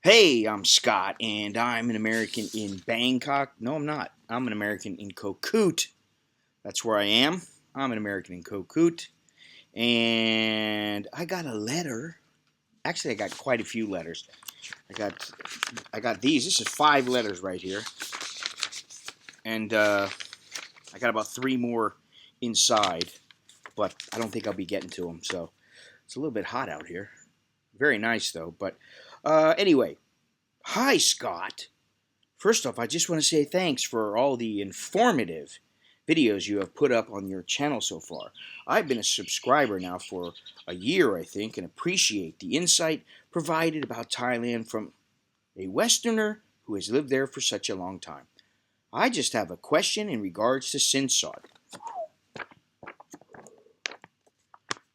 Hey, I'm Scott, and I'm an American in Bangkok. No, I'm not. I'm an American in Kokut. That's where I am. I'm an American in Kokut. And I got a letter. Actually, I got quite a few letters. I got these. This is 5 letters right here. And I got about 3 more inside, but I don't think I'll be getting to them. So it's a little bit hot out here. Very nice, though. But anyway, hi, Scott. First off, I just want to say thanks for all the informative videos you have put up on your channel so far. I've been a subscriber now for a year, I think, and appreciate the insight provided about Thailand from a Westerner who has lived there for such a long time. I just have a question in regards to Sin Sod.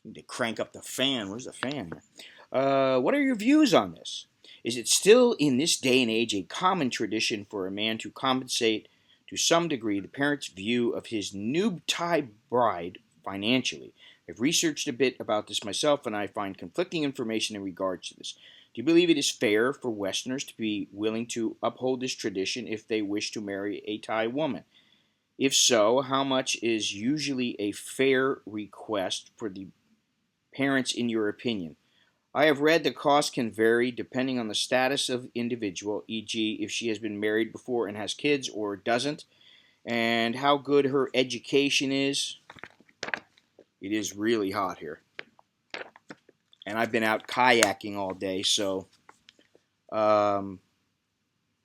Need to crank up the fan. Where's the fan here? What are your views on this? Is it still in this day and age a common tradition for a man to compensate to some degree the parent's view of his new Thai bride financially? I've researched a bit about this myself and I find conflicting information in regards to this. Do you believe it is fair for Westerners to be willing to uphold this tradition if they wish to marry a Thai woman? If so, how much is usually a fair request for the parents in your opinion? I have read the cost can vary depending on the status of individual, e.g. if she has been married before and has kids or doesn't, and how good her education is. It is really hot here. And I've been out kayaking all day, so I'm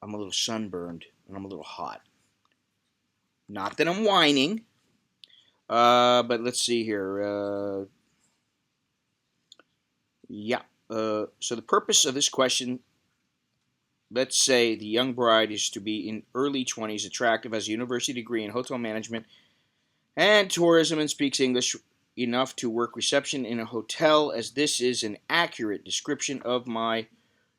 a little sunburned and I'm a little hot. Not that I'm whining, but let's see here. So the purpose of this question, let's say the young bride is to be in early 20s, attractive, has a university degree in hotel management and tourism, and speaks English enough to work reception in a hotel, as this is an accurate description of my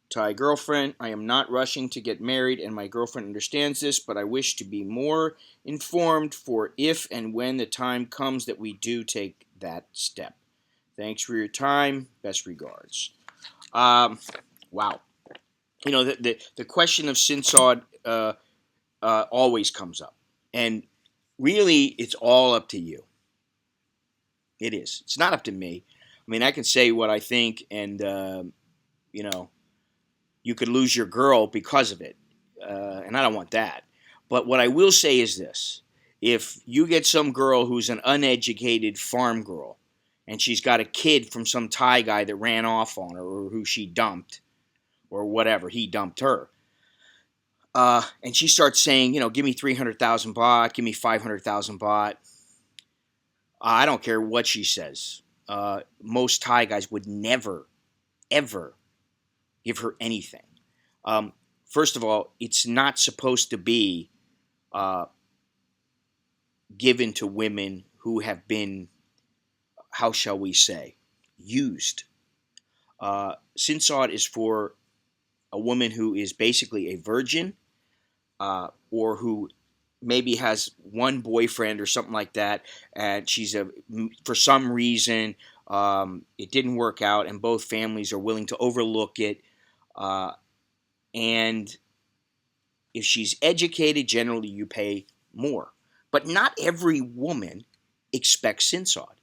Thai girlfriend. I am not rushing to get married, and my girlfriend understands this, but I wish to be more informed for if and when the time comes that we do take that step. Thanks for your time. Best regards. Wow. You know, the question of Sin Sod always comes up. And really, it's all up to you. It is. It's not up to me. I mean, I can say what I think, and, you could lose your girl because of it. And I don't want that. But what I will say is this. If you get some girl who's an uneducated farm girl, and she's got a kid from some Thai guy that ran off on her or who she dumped or whatever, he dumped her. And she starts saying, give me 300,000 baht, give me 500,000 baht. I don't care what she says. Most Thai guys would never, ever give her anything. First of all, it's not supposed to be given to women who have been, how shall we say, used. Sin Sod is for a woman who is basically a virgin, or who maybe has one boyfriend or something like that, and for some reason it didn't work out, and both families are willing to overlook it. And if she's educated, generally you pay more. But not every woman expects Sin Sod.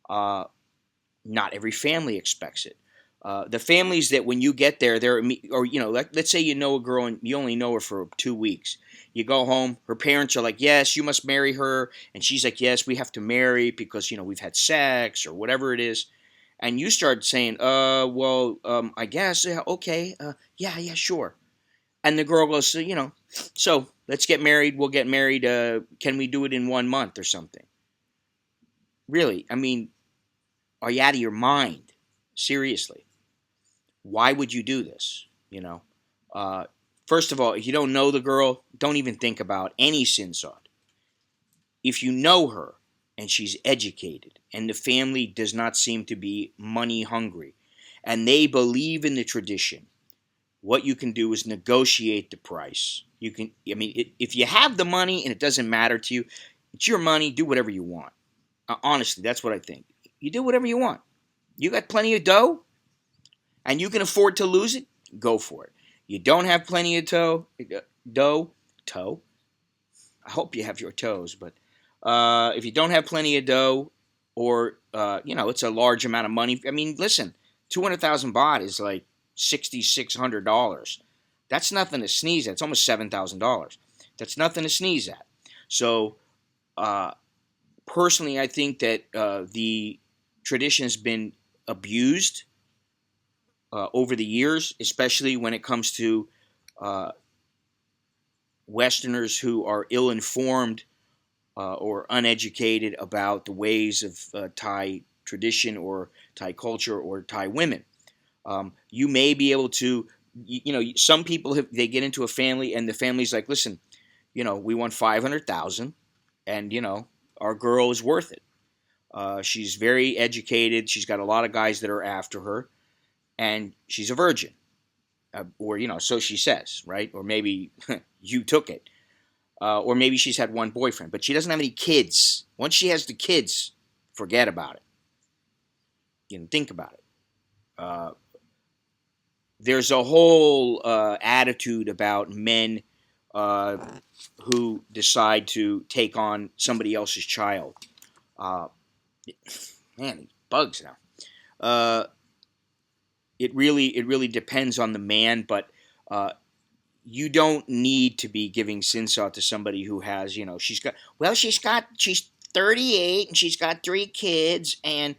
Not every family expects it. The families that when you get there, let's say you know a girl and you only know her for 2 weeks. You go home, her parents are like, yes, you must marry her. And she's like, yes, we have to marry because, we've had sex or whatever it is. And you start saying, I guess, yeah, okay, yeah, sure. And the girl goes, so let's get married. We'll get married. Can we do it in 1 month or something? Really? I mean, are you out of your mind? Seriously. Why would you do this? First of all, if you don't know the girl, don't even think about any Sin Sod. If you know her and she's educated and the family does not seem to be money hungry and they believe in the tradition, what you can do is negotiate the price. If you have the money and it doesn't matter to you, it's your money, do whatever you want. Honestly, that's what I think. You do whatever you want. You got plenty of dough and you can afford to lose it, go for it. You don't have plenty of dough. I hope you have your toes, but if you don't have plenty of dough, or it's a large amount of money. I mean, listen, 200,000 baht is like $6,600. That's nothing to sneeze at. It's almost $7,000. That's nothing to sneeze at. So, personally, I think that the tradition has been abused over the years, especially when it comes to uh, Westerners who are ill-informed or uneducated about the ways of Thai tradition or Thai culture or Thai women. You may be able to, some people they get into a family and the family's like, listen, we want 500,000, and our girl is worth it. She's very educated. She's got a lot of guys that are after her, and she's a virgin, or so she says, right? Or maybe you took it. Or maybe she's had one boyfriend, but she doesn't have any kids. Once she has the kids, forget about it. Think about it. Uh, there's a whole attitude about men uh, who decide to take on somebody else's child. Uh, Man, these bugs now. Uh, it really depends on the man, but uh, you don't need to be giving sin sod to somebody who has, she's 38 and she's got 3 kids, and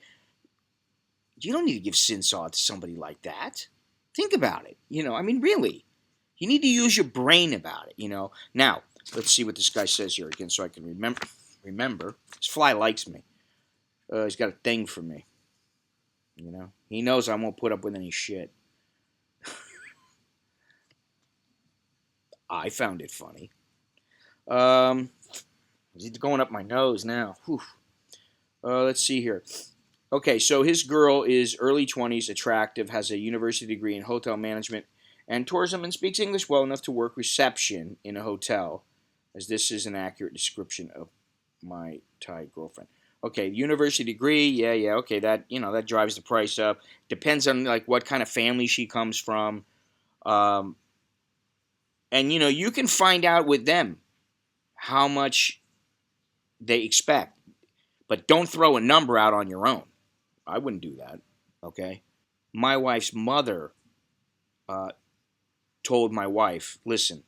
you don't need to give sin sod to somebody like that. Think about it. I mean, really, you need to use your brain about it. Now, let's see what this guy says here again, so I can remember. This fly likes me. He's got a thing for me. He knows I won't put up with any shit. I found it funny. He's going up my nose now. Whew. Let's see here. Okay, so his girl is early 20s, attractive, has a university degree in hotel management and tourism, and speaks English well enough to work reception in a hotel, as this is an accurate description of my Thai girlfriend. Okay, university degree, yeah, okay, that drives the price up. Depends on like what kind of family she comes from, and you can find out with them how much they expect, but don't throw a number out on your own. I wouldn't do that. Okay, my wife's mother uh, told my wife, listen,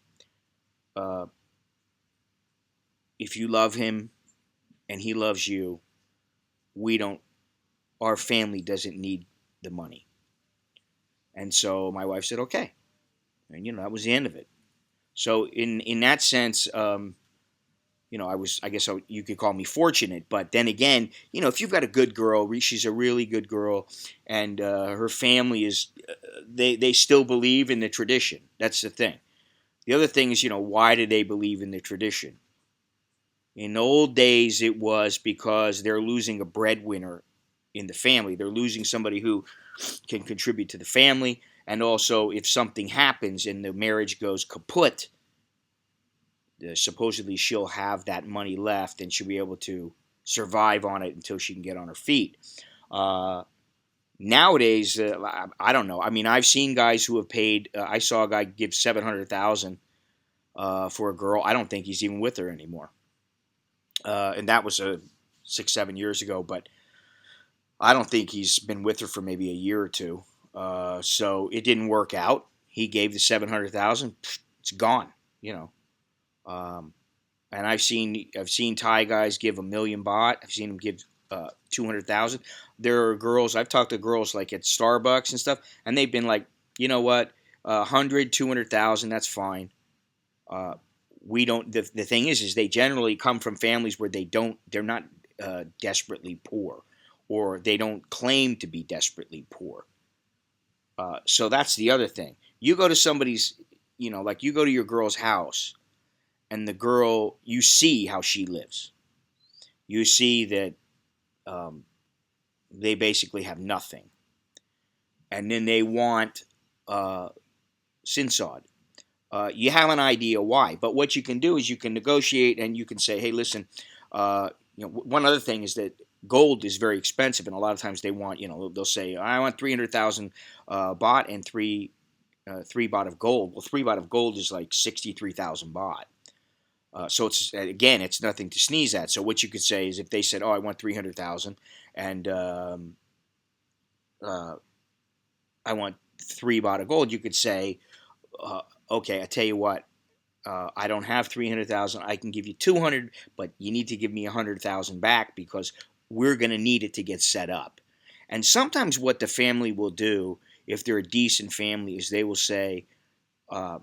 uh, if you love him and he loves you, we don't. Our family doesn't need the money. And so my wife said, okay. And, that was the end of it. So in that sense, I guess you could call me fortunate. But then again, if you've got a good girl, she's a really good girl, and her family is, they still believe in the tradition. That's the thing. The other thing is, why do they believe in the tradition? In the old days, it was because they're losing a breadwinner in the family. They're losing somebody who can contribute to the family. And also, if something happens and the marriage goes kaput, supposedly she'll have that money left and she'll be able to survive on it until she can get on her feet. Nowadays, I don't know. I mean, I've seen guys who have paid. I saw a guy give 700,000 for a girl. I don't think he's even with her anymore. And that was 6-7 years ago. But I don't think he's been with her for maybe a year or two. So it didn't work out. He gave the 700,000. It's gone. And I've seen Thai guys give 1,000,000 baht. I've seen them give 200,000. There are girls, I've talked to girls like at Starbucks and stuff, and they've been like, you know what, 100, 200,000, that's fine. We don't. The thing is they generally come from families where they're not desperately poor, or they don't claim to be desperately poor. So that's the other thing. You go to somebody's, like you go to your girl's house, and the girl, you see how she lives. You see that they basically have nothing. And then they want sin sod. You have an idea why. But what you can do is you can negotiate and you can say, hey, listen, one other thing is that gold is very expensive. And a lot of times they want, they'll say, I want 300,000 baht and 3 3 baht of gold. Well, 3 baht of gold is like 63,000 baht. So it's again, it's nothing to sneeze at. So what you could say is if they said, "Oh, I want 300,000," and uh, I want 3 baht of gold, you could say, "Okay, I tell you what, I don't have 300,000. I can give you 200, but you need to give me 100,000 back because we're going to need it to get set up." And sometimes what the family will do, if they're a decent family, is they will say, uh,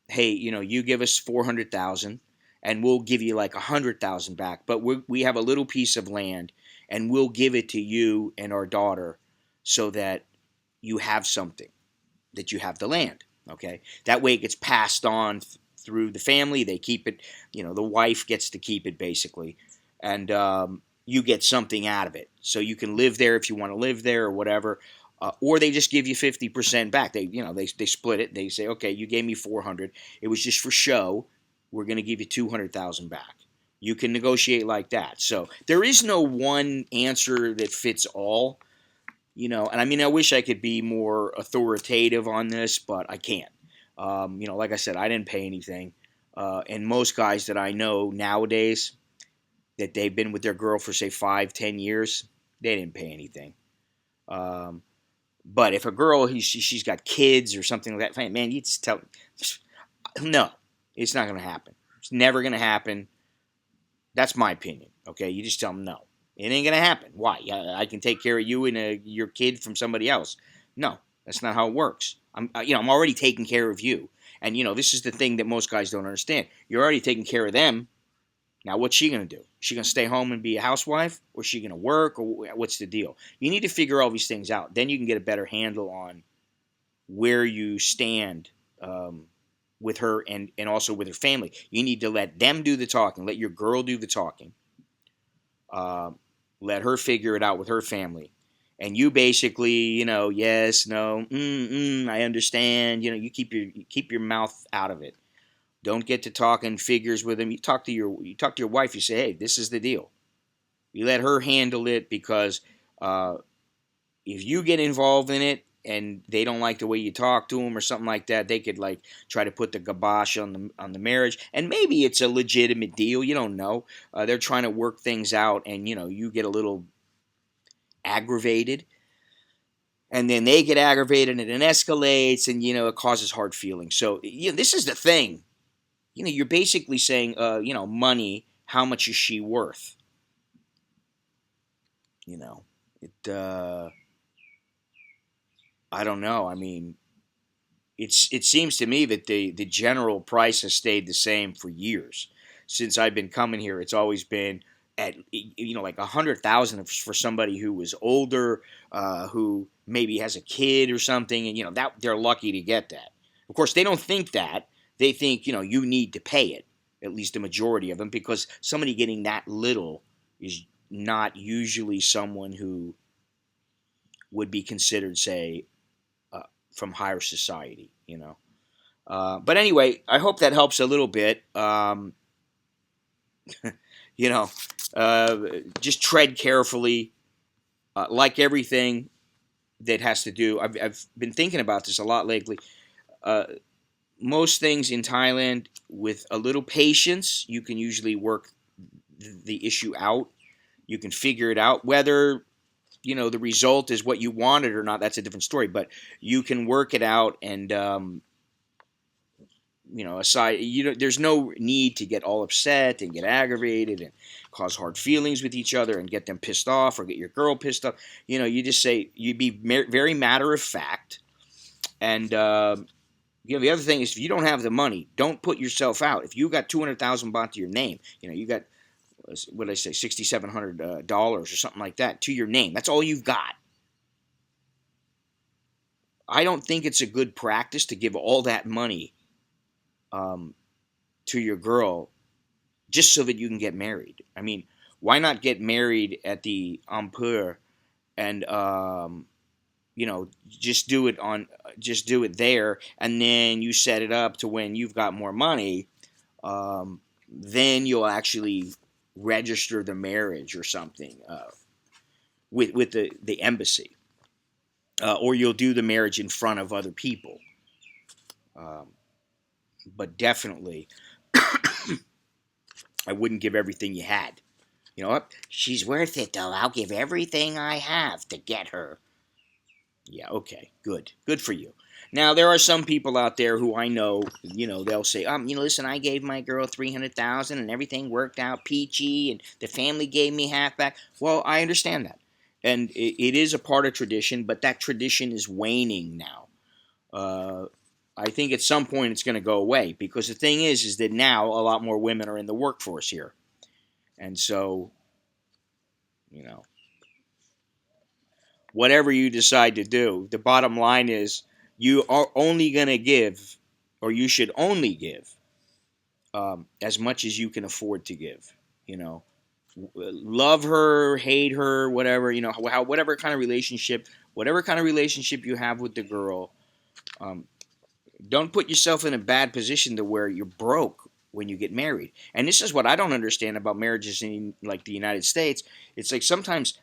"Hey, you give us 400,000, and we'll give you like 100,000 back, but we have a little piece of land, and we'll give it to you and our daughter, so that you have something, that you have the land." Okay, that way it gets passed on through the family. They keep it. The wife gets to keep it basically, and you get something out of it. So you can live there if you want to live there or whatever. Or they just give you 50% back. They split it. They say, okay, you gave me 400. It was just for show. We're going to give you 200,000 back. You can negotiate like that. So there is no one answer that fits all. And I mean, I wish I could be more authoritative on this, but I can't. Like I said, I didn't pay anything. And most guys that I know nowadays that they've been with their girl for, say, 5, 10 years, they didn't pay anything. But if a girl, she's got kids or something like that, man, you just tell, no, it's not going to happen. It's never going to happen. That's my opinion. Okay, you just tell them no. It ain't gonna happen. Why? I can take care of you and your kid from somebody else. No, that's not how it works. I'm already taking care of you, and this is the thing that most guys don't understand. You're already taking care of them. Now, what's she gonna do? Is she gonna stay home and be a housewife, or is she gonna work, or what's the deal? You need to figure all these things out. Then you can get a better handle on where you stand with her and also with her family. You need to let them do the talking. Let your girl do the talking. Let her figure it out with her family. And you basically, yes, no, I understand. You keep your mouth out of it. Don't get to talking figures with them. You talk to your wife. You say, hey, this is the deal. You let her handle it because if you get involved in it and they don't like the way you talk to them or something like that, they could like try to put the kibosh on the marriage. And maybe it's a legitimate deal. You don't know. They're trying to work things out, and you get a little aggravated, and then they get aggravated, and it escalates, and it causes hard feelings. So this is the thing. You're basically saying, money. How much is she worth? It. I don't know. I mean, it seems to me that the general price has stayed the same for years. Since I've been coming here, it's always been at like 100,000 for somebody who was older, who maybe has a kid or something, and that they're lucky to get that. Of course, they don't think that. They think you need to pay it. At least the majority of them, because somebody getting that little is not usually someone who would be considered, say, from higher society. But anyway, I hope that helps a little bit. You know, just tread carefully. Like everything that has to do, I've been thinking about this a lot lately. Uh, Most things in Thailand, with a little patience, you can usually work the issue out. You can figure it out. Whether the result is what you wanted or not, that's a different story. But you can work it out, and aside, there's no need to get all upset and get aggravated and cause hard feelings with each other and get them pissed off or get your girl pissed off. You just say, you be very matter of fact. And the other thing is, if you don't have the money, don't put yourself out. If you got 200,000 baht to your name, you got, what did I say, $6,700 or something like that to your name. That's all you've got. I don't think it's a good practice to give all that money to your girl just so that you can get married. I mean, why not get married at the Ampur and just do it there, and then you set it up to when you've got more money, then you'll actually register the marriage or something with the embassy. or you'll do the marriage in front of other people. Um, but definitely, I wouldn't give everything you had. You know what? She's worth it, though. I'll give everything I have to get her. Yeah, okay, good. Good for you. Now, there are some people out there who I know, they'll say, listen, I gave my girl 300,000 and everything worked out peachy and the family gave me half back. Well, I understand that. And it is a part of tradition, but that tradition is waning now. I think at some point it's going to go away because the thing is that now a lot more women are in the workforce here. And so, you know, whatever you decide to do, the bottom line is you are only going to give, or you should only give, as much as you can afford to give. You know, love her, hate her, whatever. Whatever kind of relationship you have with the girl, um, don't put yourself in a bad position to where you're broke when you get married. And this is what I don't understand about marriages in like the United States. It's like sometimes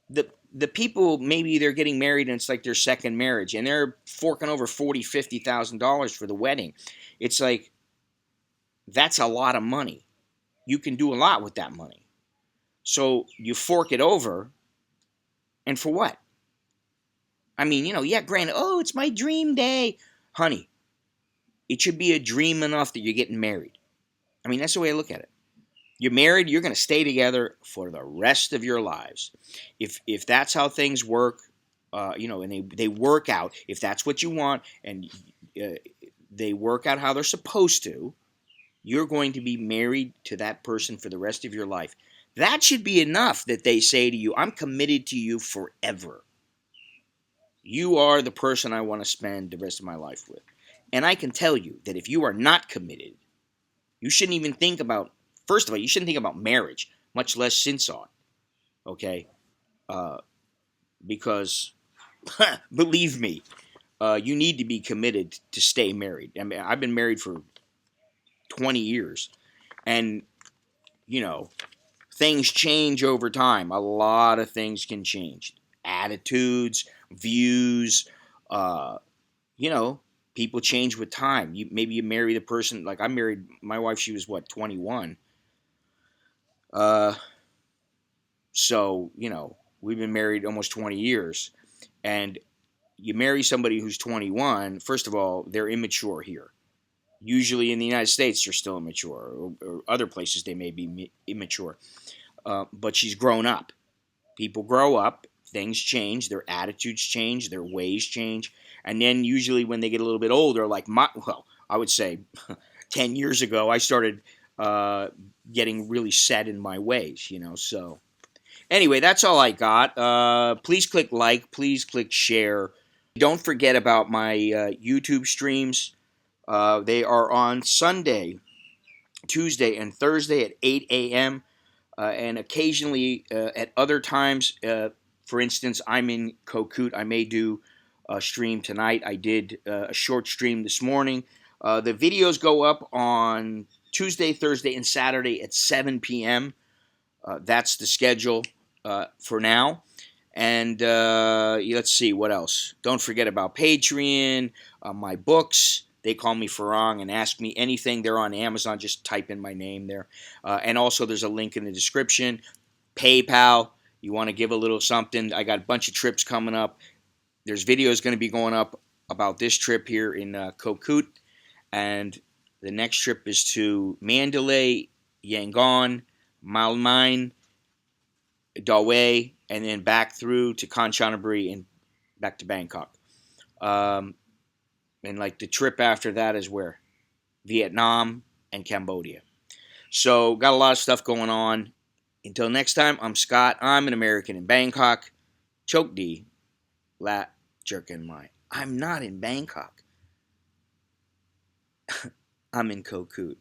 the people, maybe they're getting married and it's like their second marriage and they're forking over $40,000-$50,000 for the wedding. It's like, that's a lot of money. You can do a lot with that money. So you fork it over, and for what? I mean, yeah, granted, oh, it's my dream day. Honey, it should be a dream enough that you're getting married. I mean, that's the way I look at it. You're married, you're going to stay together for the rest of your lives. If that's how things work, and they work out, if that's what you want, and they work out how they're supposed to, you're going to be married to that person for the rest of your life. That should be enough that they say to you, I'm committed to you forever. You are the person I want to spend the rest of my life with. And I can tell you that if you are not committed, you shouldn't even think about, first of all, you shouldn't think about marriage, much less sin sod. Okay? Because, believe me, you need to be committed to stay married. I mean, I've been married for 20 years. And, things change over time. A lot of things can change. Attitudes, views, uh, people change with time. Maybe you marry the person, like I married my wife, she was 21. So, we've been married almost 20 years. And you marry somebody who's 21, first of all, they're immature here. Usually in the United States, they're still immature, or other places they may be immature. But she's grown up. People grow up, things change, their attitudes change, their ways change. And then usually when they get a little bit older, I would say 10 years ago, I started getting really set in my ways, so... Anyway, that's all I got. Please click like. Please click share. Don't forget about my YouTube streams. They are on Sunday, Tuesday, and Thursday at 8 a.m. And occasionally at other times. For instance, I'm in Kokut. I may do a stream tonight. I did a short stream this morning. The videos go up on Tuesday, Thursday, and Saturday at 7 p.m. That's the schedule for now. And let's see, what else? Don't forget about Patreon, my books. They call me Farang and ask me anything. They're on Amazon. Just type in my name there. And also there's a link in the description. PayPal. You want to give a little something. I got a bunch of trips coming up. There's videos going to be going up about this trip here in Kokut. And the next trip is to Mandalay, Yangon, Malmine, Dawei, and then back through to Kanchanaburi and back to Bangkok. And like the trip after that is where? Vietnam and Cambodia. So got a lot of stuff going on. Until next time, I'm Scott. I'm an American in Bangkok. Chok di, la jerkin mai. I'm not in Bangkok. I'm in Kokut.